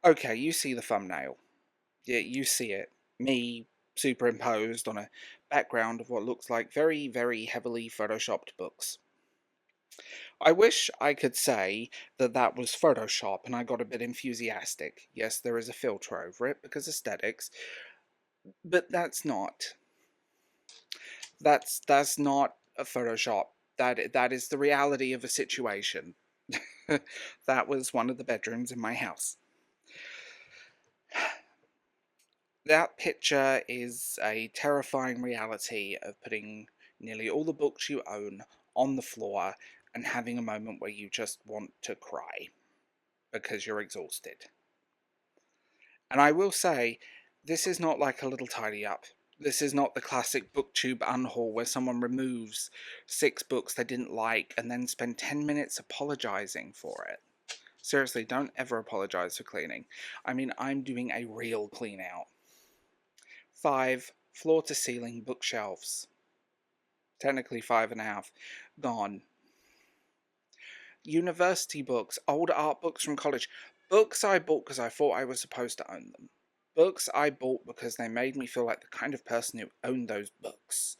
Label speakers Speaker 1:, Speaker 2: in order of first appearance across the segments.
Speaker 1: Okay, you see the thumbnail. Yeah, you see it. Me superimposed on a background of what looks like very, very heavily photoshopped books. I wish I could say that that was Photoshop and I got a bit enthusiastic. Yes, there is a filter over it because aesthetics, but that's not. That's not a Photoshop. That is the reality of a situation. That was one of the bedrooms in my house. That picture is a terrifying reality of putting nearly all the books you own on the floor and having a moment where you just want to cry because you're exhausted. And I will say, this is not like a little tidy up. This is not the classic BookTube unhaul where someone removes 6 books they didn't like and then spend 10 minutes apologising for it. Seriously, don't ever apologise for cleaning. I mean, I'm doing a real clean out. 5 floor-to-ceiling bookshelves. Technically 5.5. Gone. University books, old art books from college. Books I bought because I thought I was supposed to own them. Books I bought because they made me feel like the kind of person who owned those books.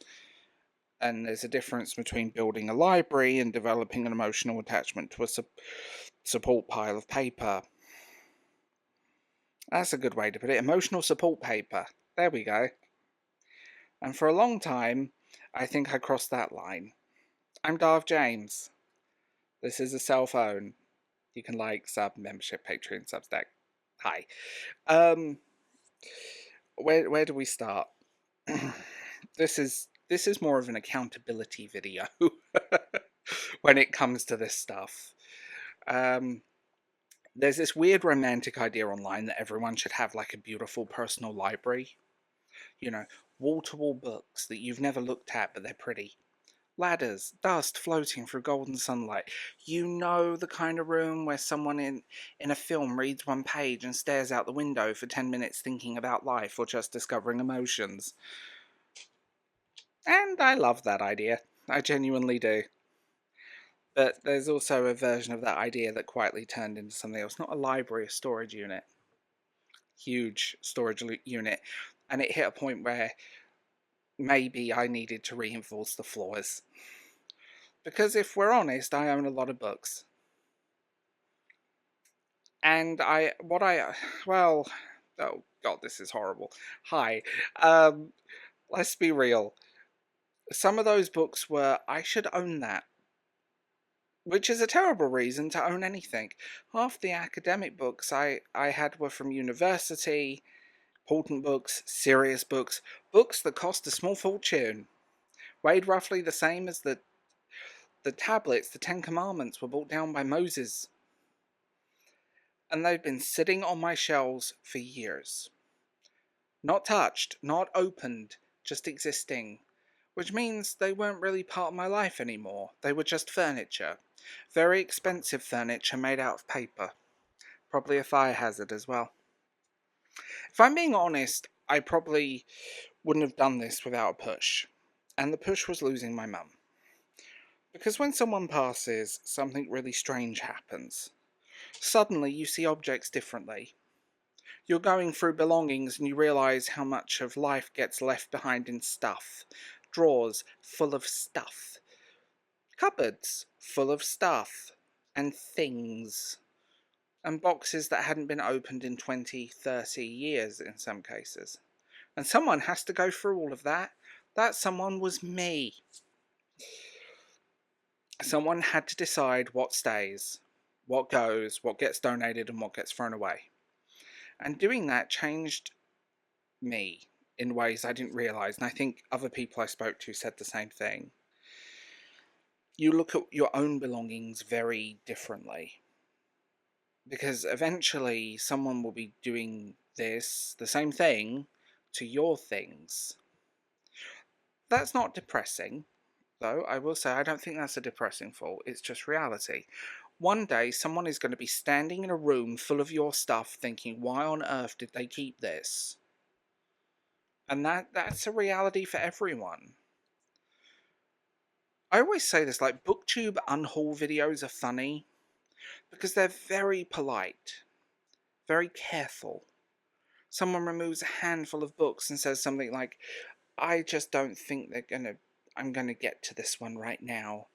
Speaker 1: And there's a difference between building a library and developing an emotional attachment to a support pile of paper. That's a good way to put it. Emotional support paper. There we go. And for a long time, I think I crossed that line. I'm Darth James. This is a cell phone. You can like, sub, membership, Patreon, Substack. Hi. Where do we start? This is more of an accountability video when it comes to this stuff. There's this weird romantic idea online that everyone should have like a beautiful personal library. You know, wall-to-wall books that you've never looked at but they're pretty. Ladders, dust floating through golden sunlight. You know, the kind of room where someone in a film reads one page and stares out the window for 10 minutes thinking about life or just discovering emotions. And I love that idea. I genuinely do. But there's also a version of that idea that quietly turned into something else. Not a library, a storage unit. Huge storage unit. And it hit a point where maybe I needed to reinforce the floors. Because if we're honest, I own a lot of books. And oh god, this is horrible. Hi. Let's be real. Some of those books were, I should own that. Which is a terrible reason to own anything. Half the academic books I had were from university, important books, serious books, books that cost a small fortune. Weighed roughly the same as the tablets, the 10 Commandments were brought down by Moses. And they've been sitting on my shelves for years. Not touched, not opened, just existing. Which means they weren't really part of my life anymore. They were just furniture. Very expensive furniture made out of paper. Probably a fire hazard as well. If I'm being honest, I probably wouldn't have done this without a push. And the push was losing my mum. Because when someone passes, something really strange happens. Suddenly you see objects differently. You're going through belongings and you realise how much of life gets left behind in stuff. Drawers full of stuff. Cupboards full of stuff. And things. And boxes that hadn't been opened in 20, 30 years in some cases. And someone has to go through all of that. That someone was me. Someone had to decide what stays, what goes, what gets donated and what gets thrown away. And doing that changed me in ways I didn't realise, and I think other people I spoke to said the same thing. You look at your own belongings very differently. Because eventually someone will be doing the same thing, to your things. That's not depressing, though. I will say I don't think that's a depressing thought. It's just reality. One day someone is going to be standing in a room full of your stuff thinking, why on earth did they keep this? And that's a reality for everyone. I always say this, like, BookTube unhaul videos are funny because they're very polite. very careful. Someone removes a handful of books and says something like, I just don't think I'm gonna get to this one right now.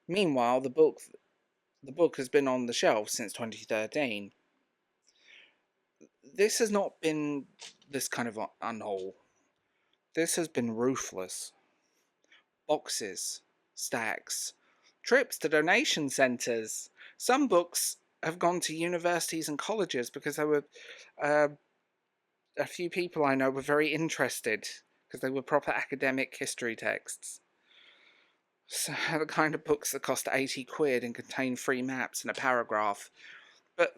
Speaker 1: Meanwhile, the book has been on the shelf since 2013. This has not been this kind of unhaul. This has been ruthless. Boxes, stacks, trips to donation centres. Some books have gone to universities and colleges because there were uh, a few people I know were very interested because they were proper academic history texts. So the kind of books that cost 80 quid and contain free maps and a paragraph. But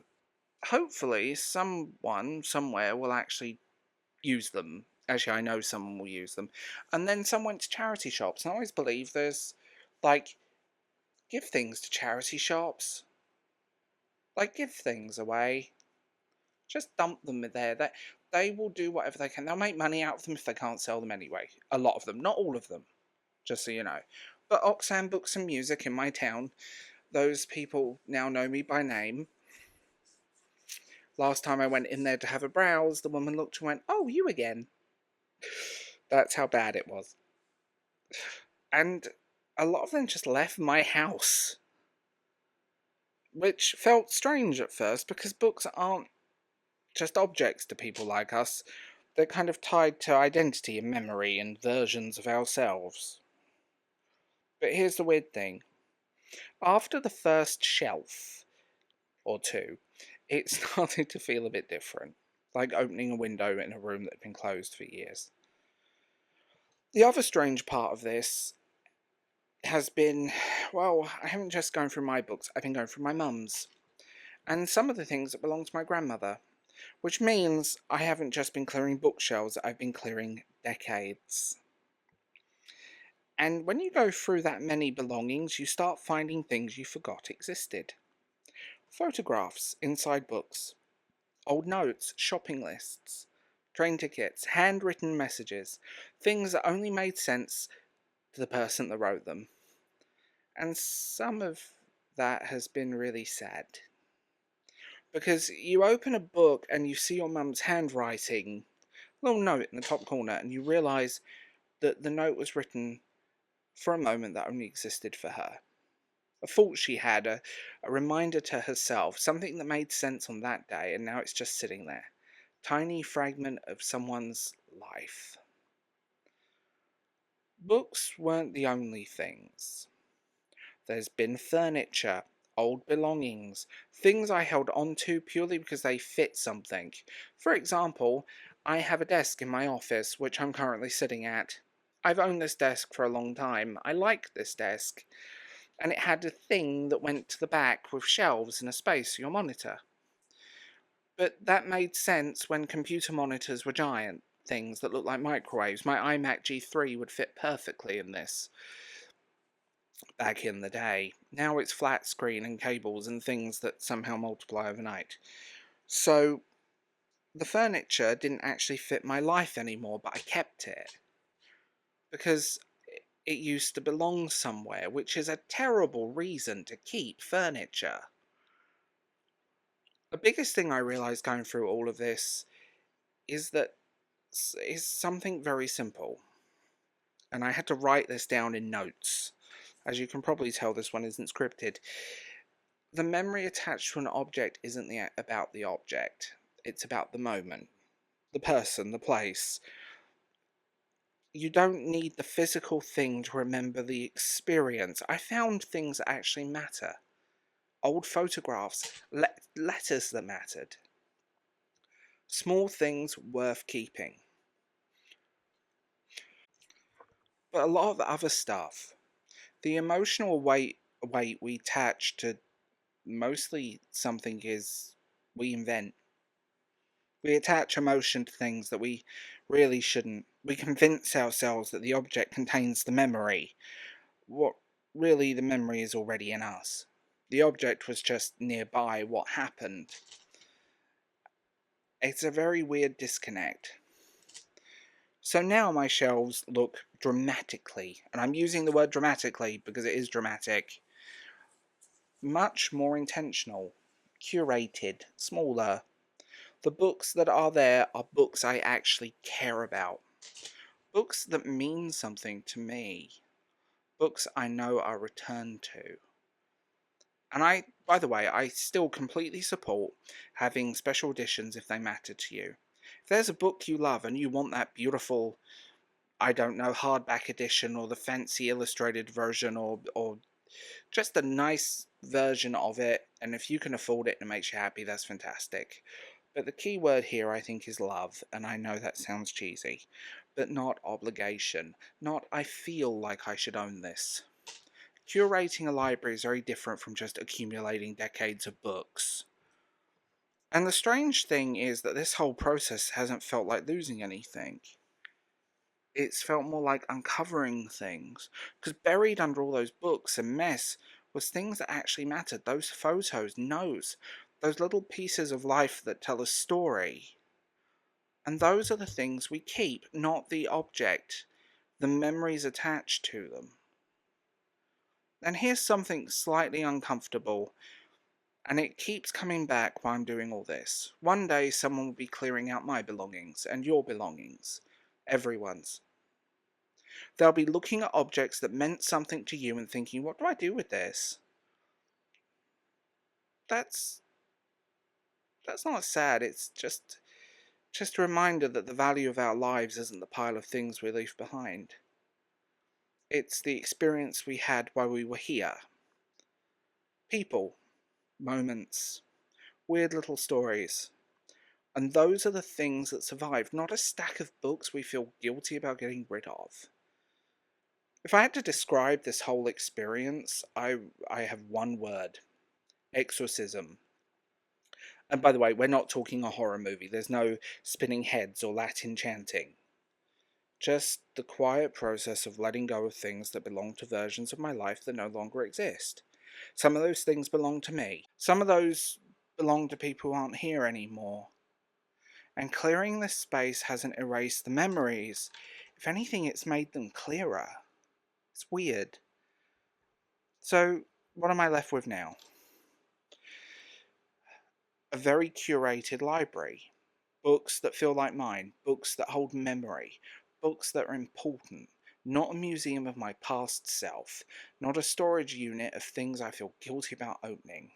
Speaker 1: hopefully someone somewhere will actually use them. Actually, I know someone will use them. And then some went to charity shops. And I always believe there's, like, give things to charity shops. Like, give things away. Just dump them there. They will do whatever they can. They'll make money out of them if they can't sell them anyway. A lot of them. Not all of them. Just so you know. But Oxfam Books and Music in my town, those people now know me by name. Last time I went in there to have a browse, the woman looked and went, "Oh, you again." That's how bad it was. And a lot of them just left my house. Which felt strange at first, because books aren't just objects to people like us. They're kind of tied to identity and memory and versions of ourselves. But here's the weird thing. After the first shelf or two, it started to feel a bit different. Like opening a window in a room that had been closed for years. The other strange part of this has been, well, I haven't just gone through my books, I've been going through my mum's. And some of the things that belong to my grandmother. Which means I haven't just been clearing bookshelves, I've been clearing decades. And when you go through that many belongings, you start finding things you forgot existed. Photographs inside books, old notes, shopping lists, train tickets, handwritten messages, things that only made sense to the person that wrote them. And some of that has been really sad. Because you open a book and you see your mum's handwriting, little note in the top corner, and you realise that the note was written for a moment that only existed for her. A thought she had, a reminder to herself, something that made sense on that day, and now it's just sitting there. Tiny fragment of someone's life. Books weren't the only things. There's been furniture, old belongings, things I held onto purely because they fit something. For example, I have a desk in my office which I'm currently sitting at. I've owned this desk for a long time. I like this desk. And it had a thing that went to the back with shelves and a space for your monitor. But that made sense when computer monitors were giant things that looked like microwaves. My iMac G3 would fit perfectly in this back in the day. Now it's flat screen and cables and things that somehow multiply overnight. So the furniture didn't actually fit my life anymore, but I kept it. Because it used to belong somewhere, which is a terrible reason to keep furniture. The biggest thing I realised going through all of this is that is something very simple. And I had to write this down in notes. As you can probably tell, this one isn't scripted. The memory attached to an object isn't about the object. It's about the moment, the person, the place. You don't need the physical thing to remember the experience. I found things that actually matter. Old photographs, letters that mattered. Small things worth keeping. But a lot of the other stuff, the emotional weight we attach to mostly something is we invent. We attach emotion to things that we really shouldn't. We convince ourselves that the object contains the memory. What really the memory is already in us. The object was just nearby what happened. It's a very weird disconnect. So now my shelves look dramatically, and I'm using the word dramatically because it is dramatic, much more intentional, curated, smaller. The books that are there are books I actually care about. Books that mean something to me. Books I know I'll return to. And by the way, I still completely support having special editions if they matter to you. If there's a book you love and you want that beautiful, I don't know, hardback edition or the fancy illustrated version or just a nice version of it, and if you can afford it and it makes you happy, that's fantastic. But the key word here, I think, is love, and I know that sounds cheesy, but not obligation. Not, I feel like I should own this. Curating a library is very different from just accumulating decades of books. And the strange thing is that this whole process hasn't felt like losing anything. It's felt more like uncovering things. Because buried under all those books and mess was things that actually mattered. Those photos, notes, those little pieces of life that tell a story. And those are the things we keep, not the object, the memories attached to them. And here's something slightly uncomfortable, and it keeps coming back while I'm doing all this. One day someone will be clearing out my belongings and your belongings. Everyone's. They'll be looking at objects that meant something to you and thinking, what do I do with this? That's not sad, it's just a reminder that the value of our lives isn't the pile of things we leave behind. It's the experience we had while we were here. People, moments, weird little stories. And those are the things that survive, not a stack of books we feel guilty about getting rid of. If I had to describe this whole experience, I have one word. Exorcism. And by the way, we're not talking a horror movie. There's no spinning heads or Latin chanting. Just the quiet process of letting go of things that belong to versions of my life that no longer exist. Some of those things belong to me. Some of those belong to people who aren't here anymore. And clearing this space hasn't erased the memories. If anything, it's made them clearer. It's weird. So, what am I left with now? A very curated library. Books that feel like mine. Books that hold memory. Books that are important. Not a museum of my past self. Not a storage unit of things I feel guilty about opening.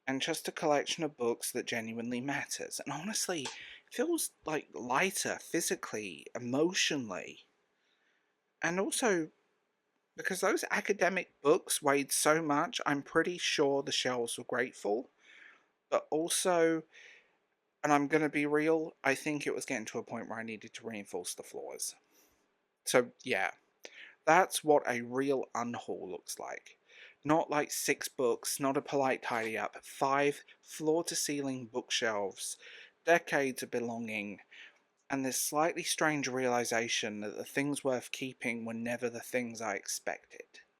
Speaker 1: And just a collection of books that genuinely matters. And honestly, it feels like lighter physically, emotionally. And also, because those academic books weighed so much, I'm pretty sure the shelves were grateful. But also, and I'm going to be real, I think it was getting to a point where I needed to reinforce the floors. So, yeah, that's what a real unhaul looks like. Not like 6 books, not a polite tidy up, 5 floor-to-ceiling bookshelves, decades of belonging, and this slightly strange realization that the things worth keeping were never the things I expected.